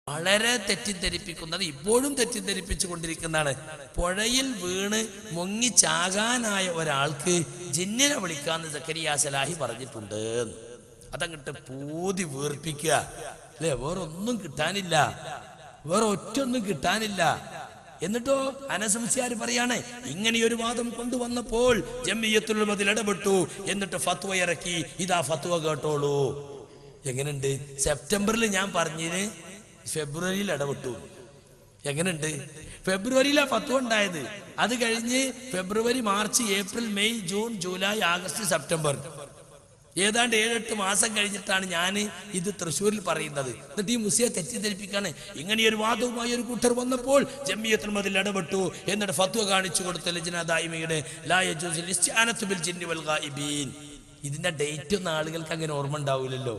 വളരെ തെറ്റിദ്ധരിപ്പിക്കുന്നത് ഇപ്പോഴും തെറ്റിദ്ധരിപ്പിച്ചു കൊണ്ടിരിക്കുന്നതാണ്. പുഴയിൽ വീണ് മുങ്ങി ചാകാനായ ഒരാൾക്ക് ജിന്നിനെ വിളിക്കാന്ന് സക്കരിയ സലാഹി പറഞ്ഞിട്ടുണ്ട്. അതങ്ങട്ട് പൂതി വീർപ്പിക്കുക അല്ലെ, വേറൊന്നും കിട്ടാനില്ല, വേറെ ഒറ്റൊന്നും കിട്ടാനില്ല. എന്നിട്ടോ അനസ് മുസ്ലിയാർ പറയാണ്, ഇങ്ങനെയൊരു വാദം കൊണ്ടുവന്നപ്പോൾ ജംഇയ്യത്തുൽ ഉലമയിൽ ഇടപെട്ടു, എന്നിട്ട് ഫത്വ ഇറക്കി, ഇതാ ഫത്വ കേട്ടോളൂ. എങ്ങനെയുണ്ട്? സെപ്റ്റംബറിൽ ഞാൻ പറഞ്ഞതിന് ഫെബ്രുവരിയിൽ ഇടപെട്ടു. എങ്ങനെയുണ്ട്? ഫെബ്രുവരിയിലാണ് ഫത്വ ഉണ്ടായത്. അത് കഴിഞ്ഞ് February, March, April, May, June, July, August, September, ഏതാണ്ട് 7-8 മാസം കഴിഞ്ഞിട്ടാണ് ഞാൻ ഇത് തൃശ്ശൂരിൽ പറയുന്നത്. എന്നിട്ട് ഈ മുസ്ലിയെ തെറ്റിദ്ധരിപ്പിക്കാണ്. ഇങ്ങനെയൊരു വാദവുമായി ഒരു കൂട്ടർ വന്നപ്പോൾ ജംഇയ്യത്തുൽ ഉലമയിൽ ഇടപെട്ടു, എന്നിട്ട് ഫത്വ കാണിച്ചു കൊടുത്ത ലജ്ന ദായിമയുടെ ലാ യജൂസുൽ ഇസ്തിആനത്തു ബിൽ ജിന്നി വൽ ഗായിബീൻ. ഇതിന്റെ ഡേറ്റ് ഒന്നും ആളുകൾക്ക് അങ്ങനെ ഓർമ്മ ഉണ്ടാവില്ലല്ലോ.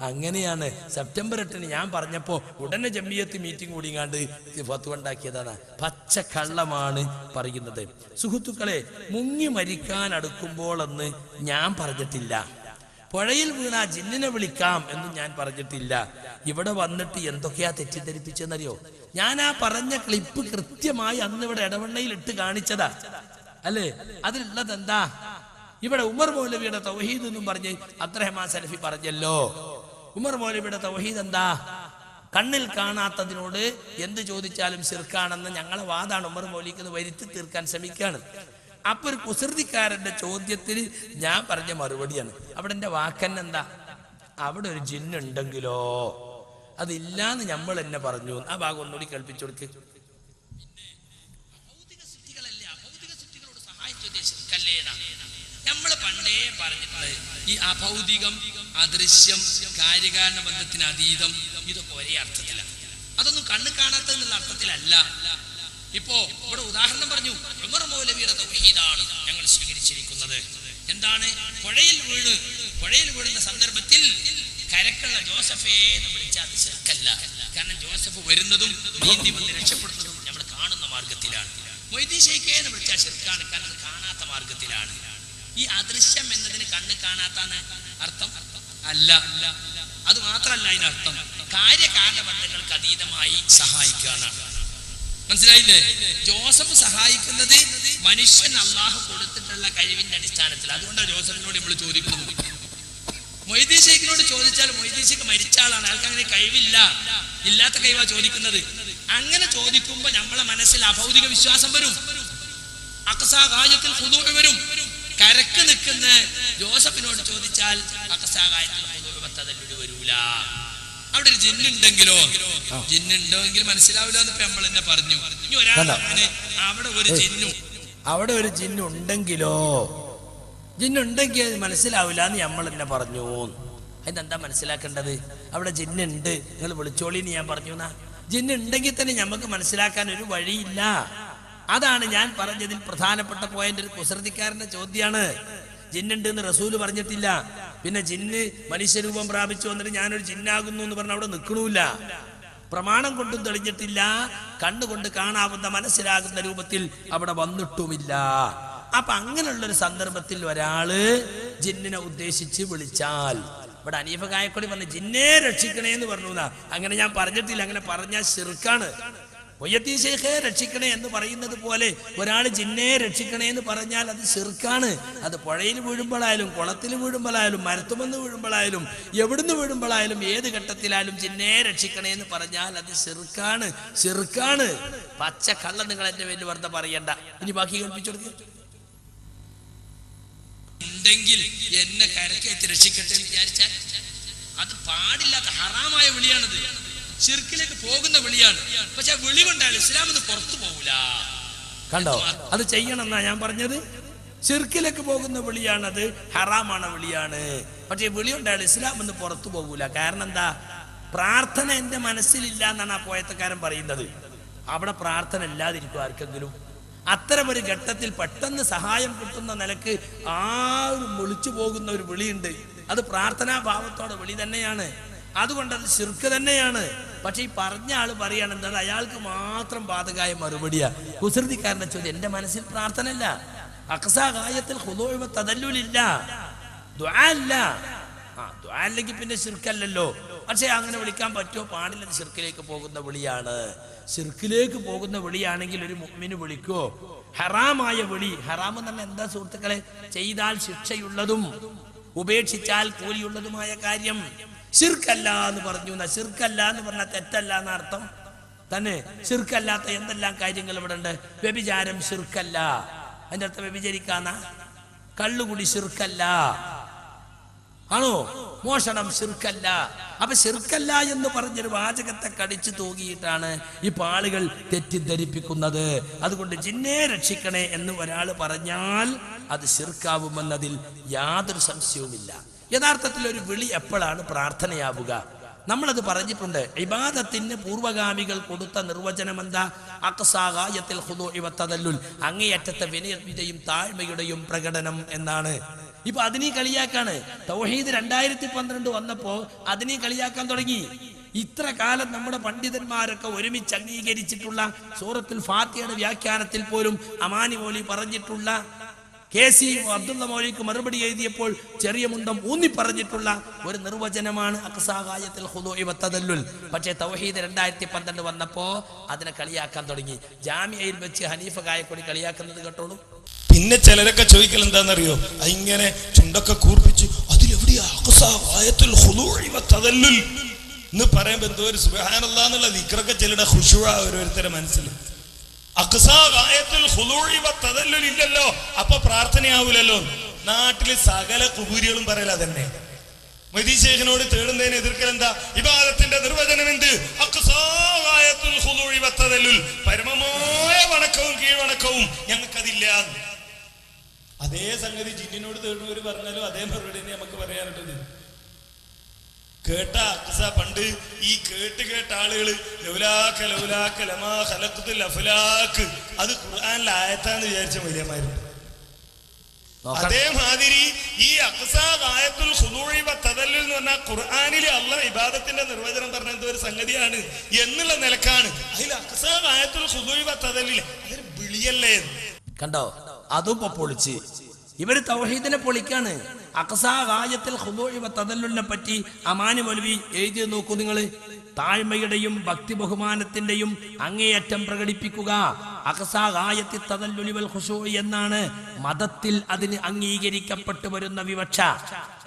അങ്ങനെയാണ് സെപ്റ്റംബർ 8 ഞാൻ പറഞ്ഞപ്പോ ഉടനെ ജംഇയ്യത്ത് മീറ്റിംഗ് കൂടിങ്ങാണ്ട് ഫത്വ ഉണ്ടാക്കിയതാണ്. പച്ചക്കള്ളമാണ് പറയുന്നത്. സുഹൃത്തുക്കളെ, മുങ്ങി മരിക്കാൻ അടുക്കുമ്പോൾ എന്ന് ഞാൻ പറഞ്ഞിട്ടില്ല. പുഴയിൽ വീണ ജിന്നിനെ വിളിക്കാം എന്നും ഞാൻ പറഞ്ഞിട്ടില്ല. ഇവിടെ വന്നിട്ട് എന്തൊക്കെയാ തെറ്റിദ്ധരിപ്പിച്ചെന്നറിയോ? ഞാൻ ആ പറഞ്ഞ ക്ലിപ്പ് കൃത്യമായി അന്ന് ഇവിടെ ഇടവണ്ണയിൽ ഇട്ട് കാണിച്ചതാ അല്ലേ? അതിലുള്ളത് എന്താ? ഇവിടെ ഉമർ മൗലവിയുടെ തൗഹീദ് എന്നും പറഞ്ഞ് അബ്ദുറഹ്മാൻ സലഫി പറഞ്ഞല്ലോ. ഉമർ മൗലവിയുടെ തൗഹീദ് എന്താ? കണ്ണിൽ കാണാത്തതിനോട് എന്ത് ചോദിച്ചാലും ശിർക്കാണെന്ന് ഞങ്ങളെ വാദാണ്. ഉമർ മൗലിക്ക് വരുത്തി തീർക്കാൻ ശ്രമിക്കുകയാണ്. അപ്പൊ ഒരു കുസൃതിക്കാരന്റെ ചോദ്യത്തിന് ഞാൻ പറഞ്ഞ മറുപടിയാണ്. അവിടെ എന്റെ വാക്കന്നെ എന്താ? അവിടെ ഒരു ജിന്നുണ്ടെങ്കിലോ? അതില്ലാന്ന് നമ്മൾ എന്നെ പറഞ്ഞു. ആ ഭാഗം ഒന്നുകൂടി കേൾപ്പിച്ചു കൊടുക്ക്. നമ്മൾ പണ്ടേ പറഞ്ഞിട്ടുള്ളത് ഈ അഭൗതികം, അദൃശ്യം, കാര്യകാരണ ബന്ധത്തിന് അതീതം, ഇതൊക്കെ ഒരേ അർത്ഥത്തിലാണ്. അതൊന്നും കണ്ണ് കാണാത്തതെന്നുള്ള അർത്ഥത്തിലല്ല. ഇപ്പോ ഇവിടെ ഉദാഹരണം പറഞ്ഞു, ഉമർ മൗലവിയുടെ തൗഹീദാണ് ഞങ്ങൾ സ്വീകരിച്ചിരിക്കുന്നത്. എന്താണ്? പുഴയിൽ വീഴുന്ന സന്ദർഭത്തിൽ കരക്കുള്ള ജോസഫേ എന്ന് വിളിച്ചാൽ അത് ശിർക്കല്ല. കാരണം ജോസഫ് വരുന്നതും നീന്തി വന്ന് രക്ഷപ്പെടുന്നതും നമ്മൾ കാണുന്ന മാർഗത്തിലാണ്. മൊയ്തീൻ ശൈഖേ എന്ന് വിളിച്ചാൽ ശിർക്കാണ്, കാരണം അത് കാണാത്ത മാർഗത്തിലാണ്. ഈ അദൃശ്യം എന്നതിന് കണ്ണ് കാണാത്താന്ന് അർത്ഥം അല്ല. അത് മാത്രല്ല, അതിനർത്ഥം കാര്യകാരണ ബന്ധങ്ങൾക്ക് അതീതമായി സഹായിക്കുക എന്നാണ്. മനസ്സിലായില്ലേ? ജോസഫ് സഹായിക്കുന്നത് മനുഷ്യൻ അള്ളാഹു കൊടുത്തിട്ടുള്ള കഴിവിന്റെ അടിസ്ഥാനത്തിൽ. അതുകൊണ്ടാണ് ജോസഫിനോട് നമ്മൾ ചോദിക്കുന്നത്. മൊയ്തീൻ ശൈഖിനോട് ചോദിച്ചാൽ മൊയ്തീൻ ശൈഖ് മരിച്ച ആളാണ്, ആൾക്ക് അങ്ങനെ കഴിവില്ല, ഇല്ലാത്ത കഴിവാ ചോദിക്കുന്നത്. അങ്ങനെ ചോദിക്കുമ്പോ നമ്മളെ മനസ്സിൽ അഭൗതിക വിശ്വാസം വരും, അഖ്സാ ഗായത്തിൽ ഖുദൂഉ വരും. കരക്ക് നിൽക്കുന്ന ജോസഫിനോട് ചോദിച്ചാൽ അഖ്സാ ഗായത്തിൽ ഖുദൂഉ തദല്ലുൽ വരൂല. അവിടെ ഒരു ജിന്നുണ്ടെങ്കിലോ? ജിന്നുണ്ടെങ്കിൽ മനസ്സിലാവില്ല എന്ന് നമ്മൾ തന്നെ പറഞ്ഞു. ഇനി ഒരാൾ അവിടെ ഒരു ജിന്നുണ്ടെങ്കിലോ? ജിന്നുണ്ടെങ്കിൽ മനസ്സിലാവില്ല എന്ന് നമ്മൾ തന്നെ പറഞ്ഞു. അതിനെന്താ മനസ്സിലാക്കേണ്ടത്? അവിടെ ജിന്നുണ്ട്, നിങ്ങൾ വിളിച്ചോളിന്ന് ഞാൻ പറഞ്ഞു എന്നാ. ജിന്നുണ്ടെങ്കിൽ തന്നെ നമുക്ക് മനസ്സിലാക്കാൻ ഒരു വഴിയില്ല. അതാണ് ഞാൻ പറഞ്ഞതിൽ പ്രധാനപ്പെട്ട പോയിന്റ്. ഒരു കുസൃതിക്കാരന്റെ ചോദ്യമാണ്. ജിന്നുണ്ട് എന്ന് റസൂല് പറഞ്ഞിട്ടില്ല. പിന്നെ ജിന്ന് മനുഷ്യരൂപം പ്രാപിച്ചു വന്നിട്ട് ഞാനൊരു ജിന്നാകുന്നു എന്ന് പറഞ്ഞ അവിടെ നിൽക്കണില്ല. പ്രമാണം കൊണ്ടും തെളിഞ്ഞിട്ടില്ല, കണ്ണുകൊണ്ട് കാണാവുന്ന മനസ്സിലാകുന്ന രൂപത്തിൽ അവിടെ വന്നിട്ടുമില്ല. അപ്പൊ അങ്ങനെയുള്ളൊരു സന്ദർഭത്തിൽ ഒരാള് ജിന്നിനെ ഉദ്ദേശിച്ച് വിളിച്ചാൽ, ഇവിടെ അനീഫ കായക്കൊടി പറഞ്ഞു ജിന്നെ രക്ഷിക്കണേ എന്ന് പറഞ്ഞു. അങ്ങനെ ഞാൻ പറഞ്ഞിട്ടില്ല. അങ്ങനെ പറഞ്ഞാൽ ശിർക്കാണ്. മൊയ്യത്തീൻ ശൈഖേ രക്ഷിക്കണേ എന്ന് പറയുന്നത് പോലെ ഒരാൾ ജിന്നെ രക്ഷിക്കണേ എന്ന് പറഞ്ഞാൽ അത് ശിർക്കാണ്. അത് പുഴയിൽ വീഴുമ്പോഴായാലും, കുളത്തിൽ വീഴുമ്പോഴായാലും, മരത്തുമെന്ന് വീഴുമ്പോഴായാലും, എവിടുന്ന് വീഴുമ്പോഴായാലും, ഏത് ഘട്ടത്തിലായാലും ജിന്നെ രക്ഷിക്കണേ എന്ന് പറഞ്ഞാൽ അത് ശിർക്കാണ്. ശിർക്കാണ്. പച്ച കള്ളം നിങ്ങൾ എന്റെ പേരിൽ വെറുതെ പറയണ്ട. ഇനി ബാക്കി കേൾപ്പിച്ചു കൊടുക്കുക. ഉണ്ടെങ്കിൽ എന്നെ കരക്കേറ്റ് രക്ഷിക്കട്ടെ എന്ന് വിചാരിച്ചാൽ അത് പാടില്ലാത്ത ഹറാമായ വിളിയാണത്. ശിർക്കിലേക്ക് പോകുന്ന വിളിയാണ്. പക്ഷെ ആ വിളി കൊണ്ടാണ് ഇസ്ലാം എന്ന് പുറത്തു പോകൂല. കണ്ടോ? അത് ചെയ്യണം എന്നാ ഞാൻ പറഞ്ഞത്. ശിർക്കിലേക്ക് പോകുന്ന വിളിയാണത്, ഹറാമാണ് വിളിയാണ്. പക്ഷെ വിളി കൊണ്ടാണ് ഇസ്ലാം എന്ന് പുറത്തു പോകൂല. കാരണം എന്താ? പ്രാർത്ഥന എന്റെ മനസ്സിലില്ല എന്നാണ് ആ പോയത്തക്കാരൻ പറയുന്നത്. അവിടെ പ്രാർത്ഥന ഇല്ലാതിരിക്കും ആർക്കെങ്കിലും? അത്തരമൊരു ഘട്ടത്തിൽ പെട്ടെന്ന് സഹായം കിട്ടുന്ന നിലക്ക് ആ ഒരു വിളിച്ചു പോകുന്ന ഒരു വിളിയുണ്ട്. അത് പ്രാർത്ഥനാഭാവത്തോടെ വിളി തന്നെയാണ്. അതുകൊണ്ട് അത് ശിർക്ക് തന്നെയാണ്. പക്ഷെ ഈ പറഞ്ഞ ആള് പറയാണ് എന്താണ്? അയാൾക്ക് മാത്രം ബാധകമായ മറുപടിയാ. കുസൃതിക്കാരന്റെ ചോദ്യം എന്റെ മനസ്സിൽ പ്രാർത്ഥന ഇല്ല, അഖ്സാ ഗായത്തിൽ ഖുദൂഉ വ തദല്ലുൽ ഇല്ല, ദുആ ഇല്ല. ദുആ ഇല്ലെങ്കിൽ പിന്നെ ശിർക്കല്ലല്ലോ. പക്ഷേ അങ്ങനെ വിളിക്കാൻ പറ്റുമോ? പാടില്ല. ശിർക്കിലേക്ക് പോകുന്ന വിളിയാണ്. ശിർക്കിലേക്ക് പോകുന്ന വിളിയാണെങ്കിൽ ഒരു മുഅ്മിന് വിളിക്കോ? ഹറാമായ വിളി. ഹറാം എന്ന് പറഞ്ഞാൽ എന്താ സുഹൃത്തുക്കളെ? ചെയ്താൽ ശിക്ഷയുള്ളതും ഉപേക്ഷിച്ചാൽ കൂലിയുള്ളതുമായ കാര്യം. ശിർക്കല്ല എന്ന് പറഞ്ഞു. ശിർക്കല്ല എന്ന് പറഞ്ഞാൽ തെറ്റല്ല എന്ന അർത്ഥം തന്നെ. ശിർക്കല്ലാത്ത എന്തെല്ലാം കാര്യങ്ങൾ ഇവിടെ ഉണ്ട്? വ്യഭിചാരം ശിർക്കല്ല. അതിന്റെ അർത്ഥം വ്യഭിചരിക്കാന്ന. കള്ളുകുടി ശിർക്കല്ല ആണോ? മോഷണം ശിർക്കല്ല. അപ്പൊ ശിർക്കല്ല എന്ന് പറഞ്ഞൊരു വാചകത്തെ കടിച്ചു തൂകിയിട്ടാണ് ഇപ്പൊ ആളുകൾ തെറ്റിദ്ധരിപ്പിക്കുന്നത്. അതുകൊണ്ട് ജിന്നെ രക്ഷിക്കണേ എന്ന് ഒരാൾ പറഞ്ഞാൽ അത് ശിർക്കാവുമെന്നതിൽ യാതൊരു സംശയവുമില്ല. യഥാർത്ഥത്തിൽ ഒരു വിളി എപ്പോഴാണ് പ്രാർത്ഥനയാവുക? നമ്മളത് പറഞ്ഞിട്ടുണ്ട്. ഇബാദത്തിന് പൂർവഗാമികൾ കൊടുത്ത നിർവചനം എന്താ? അഖ്സാ ഗായത്തുൽ ഖുദൂഇ വത്തദല്ലുൽ, അങ്ങേയറ്റത്തെ വിനയത്തിന്റെയും താഴ്മയുടെയും പ്രകടനം എന്നാണ്. ഇപ്പൊ അതിനെ കളിയാക്കാണ്. തൗഹീദ് 2012 വന്നപ്പോ അതിനെ കളിയാക്കാൻ തുടങ്ങി. ഇത്ര കാലം നമ്മുടെ പണ്ഡിതന്മാരൊക്കെ ഒരുമിച്ച് അംഗീകരിച്ചിട്ടുള്ള സൂറത്തുൽ ഫാത്തിഹയുടെ വ്യാഖ്യാനത്തിൽ പോലും അമാനി മൗലവി പറഞ്ഞിട്ടുള്ള, KC അബ്ദുള്ള മൗലവിക്ക് മറുപടി എഴുതിയപ്പോൾ ചെറിയ മുണ്ടം ഊന്നി പറഞ്ഞിട്ടുള്ള ഒരു നിർവചനമാണ് അഖ്സാ ഗായത്തുൽ ഖുദൂഇ വത്തദല്ലുൽ. പക്ഷേ തൗഹീദ് 2012 വന്നപ്പോ അതിനെ കളിയാക്കാൻ തുടങ്ങി. ജാമിയയിൽ വെച്ച് ഹനീഫ കായക്കൊടി കളിയാക്കുന്നത് കേട്ടോളൂ. പിന്നെ ചിലരൊക്കെ ചോദിക്കൽ എന്താണെന്നറിയോ? ഇങ്ങനെ ചുണ്ടൊക്കെ കൂർപ്പിച്ച് അതിലെവിടെയാ അഖ്സാ ഗായത്തുൽ ഖുദൂഇ വത്തദല്ലുൽ എന്ന് പറയുമ്പോ എന്തോ ഒരു സുബ്ഹാനല്ലാഹ് എന്നുള്ള ദിക്റൊക്കെ ചിലരുടെ ഖുശൂഅ ഓരോരുത്തരുടെ മനസ്സിൽ. അഖ്സാ ഗായത്തുൽ ഖുദൂഇ വത്തദല്ലുൽ ഇല്ലല്ലോ, അപ്പൊ പ്രാർത്ഥനയാവൂലല്ലോ. നാട്ടില് സകല കുബൂരികളും പറയല തന്നെ. മൊയ്തീൻ ശൈഖിനോട് തേടുന്നതിന് എതിർക്കൽ എന്താ? ഇബാദത്തിന്റെ നിർവചനം എന്ത്? അഖ്സാ ഗായത്തുൽ ഖുദൂഇ വത്തദല്ലുൽ, പരമമായ വണക്കവും കീഴ്വണക്കവും ഞങ്ങൾക്കതില്ല. അതേ സംഗതി ജിന്നിനോട് തേടുന്നവർ പറഞ്ഞാലും അതേ മറുപടി തന്നെ നമുക്ക് പറയാനുള്ളത്. കേട്ട അഖ്സ പണ്ട് ഈ കേട്ട ആളുകള് ലൗലാക ലൗലാക ലമാ ഖലഖ്തുൽ അഫ്ലാക്ക്, അത് ഖുർആനിലെ ആയത്താന്ന് വിചാരിച്ച മൗലവിമാരുണ്ട്. അതേമാതിരി ഈ അഖ്സാ ഗായത്തുൽ ഖുദൂഇ വത്തദല്ലുൽ എന്ന് പറഞ്ഞാൽ ഖുർആനിൽ അല്ലാഹ് ഇബാദത്തിന്റെ നിർവചനം പറഞ്ഞ എന്തോ ഒരു സംഗതിയാണ് എന്നുള്ള നിലക്കാണ്. അതിൽ അഖ്സാ ഗായത്തുൽ ഖുദൂഇ വത്തദല്ലുൽ അതൊരു വിളിയല്ലേ? കണ്ടോ? അതും പൊളിച്ച് ഇവര് തൗഹീദിനെ പൊളിക്കാണ്. അഖ്സാ ഗായത്തുൽ ഖുദൂഇ വത്തദല്ലുലിനെ പറ്റി അമാനി മൗലവി എഴുതി നോക്കൂ നിങ്ങൾ. താഴ്മയുടെയും ഭക്തി ബഹുമാനത്തിന്റെയും അങ്ങേയറ്റം പ്രകടിപ്പിക്കുക. അഖ്സാ ഗായത്തി തദല്ലുലി വൽ ഖുശൂഇ എന്നാണ് മതത്തിൽ അതിന് അംഗീകരിക്കപ്പെട്ടു വരുന്ന വിവക്ഷ.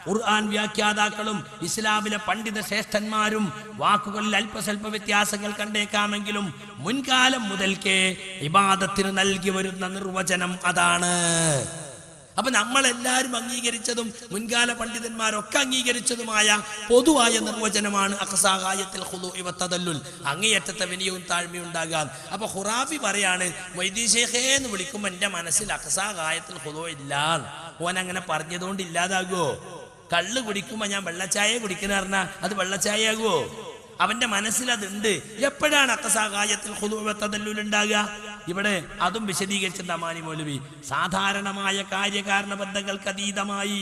ഖുർആൻ വ്യാഖ്യാതാക്കളും ഇസ്ലാമിലെ പണ്ഡിത ശ്രേഷ്ഠന്മാരും വാക്കുകളിൽ അല്പസ്വല്പ വ്യത്യാസങ്ങൾ കണ്ടേക്കാമെങ്കിലും മുൻകാലം മുതൽക്കേ ഇബാദത്തിന് നൽകി വരുന്ന നിർവചനം അതാണ്. അപ്പൊ നമ്മളെല്ലാവരും അംഗീകരിച്ചതും മുൻകാല പണ്ഡിതന്മാരൊക്കെ അംഗീകരിച്ചതുമായ പൊതുവായ നിർവചനമാണ് അഖ്സാ ഗായത്തുൽ ഖുദൂഇ വത്തദല്ലുൽ, അങ്ങേയറ്റത്തെ വിനയവും താഴ്മയും ഉണ്ടാകാൻ. അപ്പൊ ഖുറാഫി പറയാണ്, മൊയ്തീൻ ശൈഖേ എന്ന് വിളിക്കുമ്പോൾ എന്റെ മനസ്സിൽ അഖ്സാ ഗായത്തുൽ ഖുദൂഇ ഇല്ല. ഓൻ അങ്ങനെ പറഞ്ഞതുകൊണ്ട് ഇല്ലാതാകുമോ? കള്ള് കുടിക്കുമ്പോ ഞാൻ വെള്ളച്ചായ കുടിക്കുന്ന പറഞ്ഞാൽ അത് വെള്ളച്ചായ ആകുമോ? അവന്റെ മനസ്സിൽ അതുണ്ട്. എപ്പോഴാണ് അഖ്സാ ഗായത്തുൽ ഖുദൂഇ വത്തദല്ലുൽ ഉണ്ടാകുക? ഇവിടെ അതും വിശദീകരിച്ചിട്ടുണ്ട് അമാനി മൗലവി. സാധാരണമായ കാര്യകാരണ ബന്ധങ്ങൾക്ക് അതീതമായി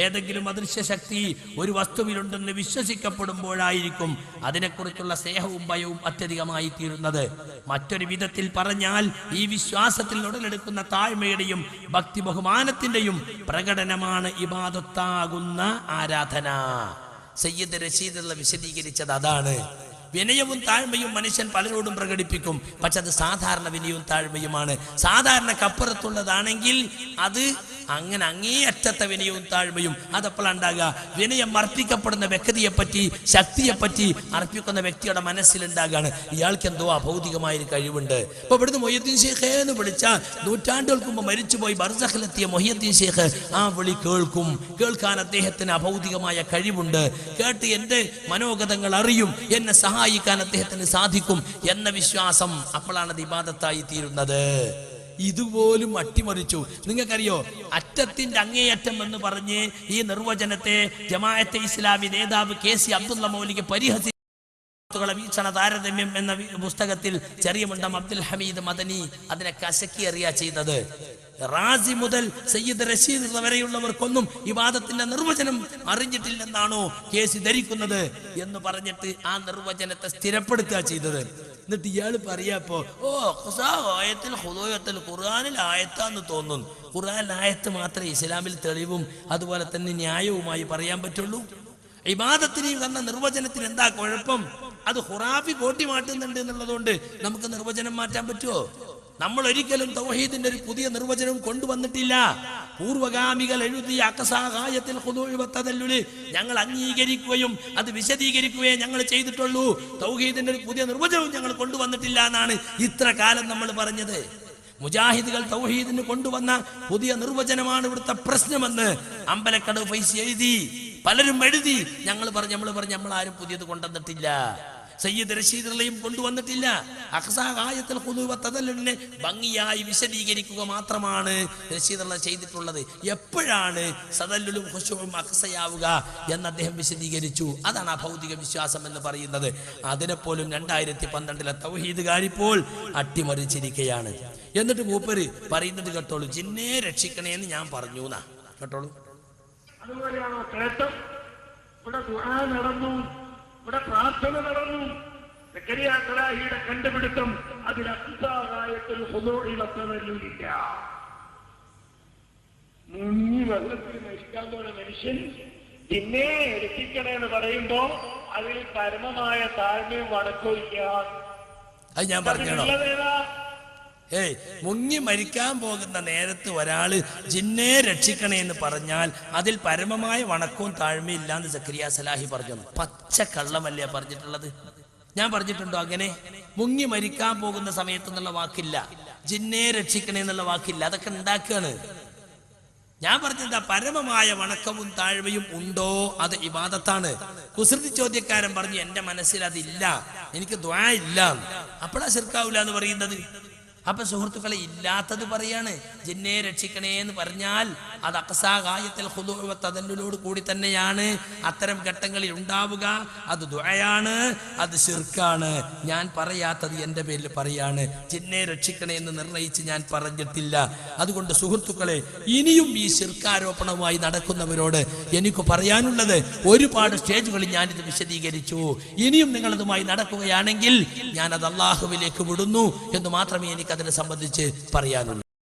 ഏതെങ്കിലും അദൃശ്യ ശക്തി ഒരു വസ്തുവിലുണ്ടെന്ന് വിശ്വസിക്കപ്പെടുമ്പോഴായിരിക്കും അതിനെക്കുറിച്ചുള്ള സ്നേഹവും ഭയവും അത്യധികമായി തീരുന്നത്. മറ്റൊരു വിധത്തിൽ പറഞ്ഞാൽ ഈ വിശ്വാസത്തിൽ ഉടലെടുക്കുന്ന താഴ്മയുടെയും ഭക്തി ബഹുമാനത്തിന്റെയും പ്രകടനമാണ് ഇബാദത്താകുന്ന ആരാധന. സയ്യിദ് റഷീദുള്ള വിശദീകരിച്ചത് അതാണ്. വിനയവും താഴ്മയും മനുഷ്യൻ പലരോടും പ്രകടിപ്പിക്കും. പക്ഷെ അത് സാധാരണ വിനയവും താഴ്മയുമാണ്. സാധാരണക്കപ്പുറത്തുള്ളതാണെങ്കിൽ അത് അങ്ങനെ അങ്ങേയറ്റത്തെ വിനയവും താഴ്മയും അതെപ്പോഴുണ്ടാകുക? വിനയം അർപ്പിക്കപ്പെടുന്ന വ്യക്തിയെപ്പറ്റി, ശക്തിയെപ്പറ്റി അർപ്പിക്കുന്ന വ്യക്തിയുടെ മനസ്സിലുണ്ടാകാണ് ഇയാൾക്ക് എന്തോ അഭൗതികമായൊരു കഴിവുണ്ട്. ഇപ്പൊ ഇവിടുന്ന് മൊയ്യദ്ദീൻ ശൈഖ് എന്ന് വിളിച്ചാൽ നൂറ്റാണ്ടുകൾക്ക് മുമ്പ് മരിച്ചുപോയി ബർസഖിലെത്തിയ മൊയ്യദ്ദീൻ ശൈഖ് ആ വിളി കേൾക്കും. കേൾക്കാൻ അദ്ദേഹത്തിന് അഭൗതികമായ കഴിവുണ്ട്. കേട്ട് എന്റെ മനോഗതങ്ങൾ അറിയും, എന്നെ സഹായിക്കാൻ അദ്ദേഹത്തിന് സാധിക്കും എന്ന വിശ്വാസം. അപ്പോഴാണ് അത് ഇബാദത്തായി തീരുന്നത്. ഇതുപോലും അട്ടിമറിച്ചു. നിങ്ങൾക്കറിയോ, അറ്റത്തിന്റെ അങ്ങേയറ്റം എന്ന് പറഞ്ഞ് ഈ നിർവചനത്തെ ജമാഅത്തെ ഇസ്ലാമി നേതാവ് KC അബ്ദുള്ള മൗലിക്ക് പരിഹസിച്ചു. വീക്ഷണ താരതമ്യം എന്ന പുസ്തകത്തിൽ ചെറിയ മുണ്ടം അബ്ദുൽ ഹമീദ് മദനി അതിനെ കശക്കി അറിയാ ചെയ്തത്. റാസി മുതൽ സയ്യിദ് റഷീദ് വരെയുള്ളവർക്കൊന്നും ഇബാദത്തിന്റെ നിർവചനം അറിഞ്ഞിട്ടില്ലെന്നാണോ KC ധരിക്കുന്നത് എന്ന് പറഞ്ഞിട്ട് ആ നിർവചനത്തെ സ്ഥിരപ്പെടുത്തുക ചെയ്തത്. എന്നിട്ട് ഇയാൾ പറയാപ്പോ ഖുർആനിൽ ആയത്താന്ന് തോന്നുന്നു. ഖുർആൻ ആയത്ത് മാത്രമേ ഇസ്ലാമിൽ തെളിവും അതുപോലെ തന്നെ ന്യായവുമായി പറയാൻ പറ്റുള്ളൂ. ഇബാദത്തിന് എന്ന നിർവചനത്തിന് എന്താ കുഴപ്പം? അത് ഖുറാഫി കോട്ടി മാറ്റുന്നുണ്ട് എന്നുള്ളതുകൊണ്ട് നമുക്ക് നിർവചനം മാറ്റാൻ പറ്റുമോ? നമ്മൾ ഒരിക്കലും തൗഹീദിന്റെ ഒരു പുതിയ നിർവചനം കൊണ്ടുവന്നിട്ടില്ല. പൂർവഗാമികൾ എഴുതിയ അഖ്സാ ഗായത്തുൽ ഖുദൂഇ വത്തദല്ലുൽ ഞങ്ങൾ അംഗീകരിക്കുകയും അത് വിശദീകരിക്കുകയും ഞങ്ങൾ ചെയ്തിട്ടുള്ളൂ. തൗഹീദിന്റെ ഒരു പുതിയ നിർവചനം ഞങ്ങൾ കൊണ്ടുവന്നിട്ടില്ല എന്നാണ് ഇത്ര കാലം നമ്മൾ പറഞ്ഞത്. മുജാഹിദുകൾ തൗഹീദിന് കൊണ്ടുവന്ന പുതിയ നിർവചനമാണ് ഇവിടുത്തെ പ്രശ്നമെന്ന് അമ്പലക്കടവ് ഫൈസി എഴുതി, പലരും എഴുതി. നമ്മൾ ആരും പുതിയത് കൊണ്ടുവന്നിട്ടില്ല. സയ്യിദ് റഷീദ് റളിയും കൊണ്ടുവന്നിട്ടില്ല. അഖ്സാ ഗായത്തുൽ ഖുദൂഇ വത്തദല്ലുലിനെ ഭംഗിയായി വിശദീകരിക്കുക മാത്രമാണ് റഷീദ് റളി ചെയ്തിട്ടുള്ളത്. എപ്പോഴാണ് സദല്ലുലും ഖുശൂഉം അഖ്സയാവുക എന്ന് അദ്ദേഹം വിശദീകരിച്ചു. അതാണ് ആ ഭൗതിക വിശ്വാസം എന്ന് പറയുന്നത്. അതിനെപ്പോലും 2012 തൗഹീദുകാരിപ്പോൾ അട്ടിമറിച്ചിരിക്കുകയാണ്. എന്നിട്ട് മൂപ്പര് പറയുന്നത് കേട്ടോളൂ, ജിന്നെ രക്ഷിക്കണേ എന്ന് ഞാൻ പറഞ്ഞു എന്നാ കേട്ടോളൂ. അതുപോലെയാണോ കേട്ടം? ഇവിടെ ദുആ നടന്നു, ഇവിടെ പ്രാർത്ഥന നടന്നു. സക്കറിയ സലാഹിയുടെ കണ്ടുപിടുത്തം അതിൽ അഖ്സാ ഗായത്തുൽ ഖുദൂഇ വത്തദല്ലുലില്ല. മുങ്ങി വെള്ളത്തിൽ മരിക്കാൻ പോയ മനുഷ്യൻ ജിന്നെ രക്ഷിക്കണേ എന്ന് പറയുമ്പോ അതിൽ പരമമായ താഴ്മയും വണക്കവും ഇല്ല. അത് ഞാൻ പറഞ്ഞോ? മുങ്ങി മരിക്കാൻ പോകുന്ന നേരത്ത് ഒരാള് ജിന്നെ രക്ഷിക്കണേ എന്ന് പറഞ്ഞാൽ അതിൽ പരമമായ വണക്കവും താഴ്മയില്ലാന്ന് സക്കരിയ സലാഹി പറഞ്ഞു. പച്ച കള്ളമല്ലേ പറഞ്ഞിട്ടുള്ളത്? ഞാൻ പറഞ്ഞിട്ടുണ്ടോ അങ്ങനെ? മുങ്ങി മരിക്കാൻ പോകുന്ന സമയത്ത് എന്നുള്ള വാക്കില്ല, ജിന്നെ രക്ഷിക്കണേ എന്നുള്ള വാക്കില്ല. അതൊക്കെ ഉണ്ടാക്കുകയാണ്. ഞാൻ പറഞ്ഞെന്താ, പരമമായ വണക്കവും താഴ്മയും ഉണ്ടോ? അത് ഇബാദത്താണ്. കുസൃതി ചോദ്യക്കാരൻ പറഞ്ഞു എന്റെ മനസ്സിൽ അതില്ല, എനിക്ക് ദുആ ഇല്ല. അപ്പോഴാ ശിർക്കാവൂല എന്ന് പറയുന്നത്. അപ്പൊ സുഹൃത്തുക്കളെ, ഇല്ലാത്തത് പറയാണ്. ജിന്നെ രക്ഷിക്കണേ എന്ന് പറഞ്ഞാൽ അത് അഖ്സാ ഗായത്തുൽ ഖുദൂഇ വത്തദല്ലുലോട് കൂടി തന്നെയാണ് അത്തരം ഘട്ടങ്ങളിൽ ഉണ്ടാവുക. അത് ദുആയാണ്, അത് ശിർക്കാണ്. ഞാൻ പറയാത്തത് എന്റെ പേരിൽ പറയാണ്. ജിന്നെ രക്ഷിക്കണേ എന്ന് നിർണയിച്ച് ഞാൻ പറഞ്ഞിട്ടില്ല. അതുകൊണ്ട് സുഹൃത്തുക്കളെ, ഇനിയും ഈ ശിർക്കാരോപണവുമായി നടക്കുന്നവരോട് എനിക്ക് പറയാനുള്ളത്, ഒരുപാട് സ്റ്റേജുകളിൽ ഞാനിത് വിശദീകരിച്ചു. ഇനിയും നിങ്ങളതുമായി നടക്കുകയാണെങ്കിൽ ഞാൻ അത് അല്ലാഹുവിലേക്ക് വിടുന്നു എന്ന് മാത്രമേ എനിക്ക് അതിനെ സംബന്ധിച്ച് പറയാനുള്ളൂ.